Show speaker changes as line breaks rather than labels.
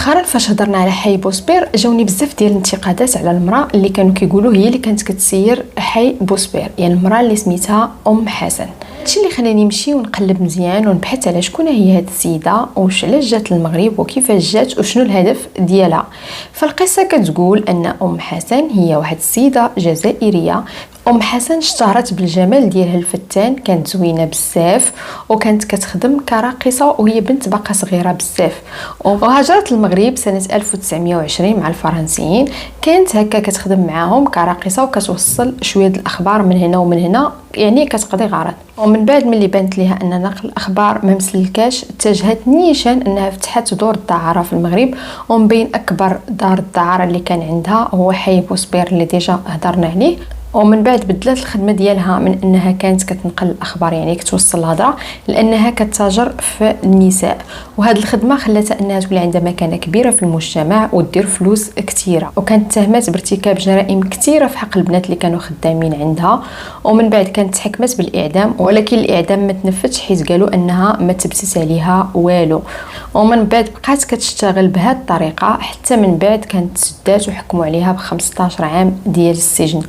مؤخرا فاش هضرنا على حي بوسبير جاوني بزاف ديال الانتقادات على المراه اللي كانوا كيقولوا هي اللي كانت كتسير حي بوسبير، يعني المراه اللي سميتها حسن. هادشي اللي خلاني نمشي ونقلب مزيان ونبحث على شكون هي هاد السيده واش علاش جات للمغرب وكيفاش جات وشنو الهدف ديالها. فالقصه كتقول ان حسن هي واحد السيده جزائريه. حسن اشتهرت بالجمال ديالها الفتان، كانت زوينه بزاف وكانت كتخدم كراقصه وهي بنت باقا صغيره بزاف، وهاجرت للمغرب سنه 1920 مع الفرنسيين. كانت هكا كتخدم معاهم كراقصه وكتوصل شويه الاخبار من هنا ومن هنا، يعني كتقضي غرض. ومن بعد ملي بانت ليها ان نقل الاخبار ما مسلكاش اتجهت نيشان انها فتحت دور الدعاره في المغرب، ومن بين اكبر دار الدعاره اللي كان عندها هو حي بوسبير اللي ديجا هضرنا عليه. ومن بعد بدلت الخدمه ديالها من انها كانت كتنقل الاخبار يعني كتوصل الهضره لانها كتتاجر في النساء، وهذه الخدمه خلاتها انها تولي عندها مكانه كبيره في المجتمع ودير فلوس كثيره، وكانت تهمت بارتكاب جرائم كثيره في حق البنات اللي كانوا خدامين عندها. ومن بعد كانت تحكمت بالاعدام، ولكن الاعدام ما تنفذش حيت قالوا انها ما تبتت عليها والو. ومن بعد بقات كتشتغل بهذه الطريقه حتى من بعد كانت سدات وحكموا عليها ب 15 عام ديال السجن.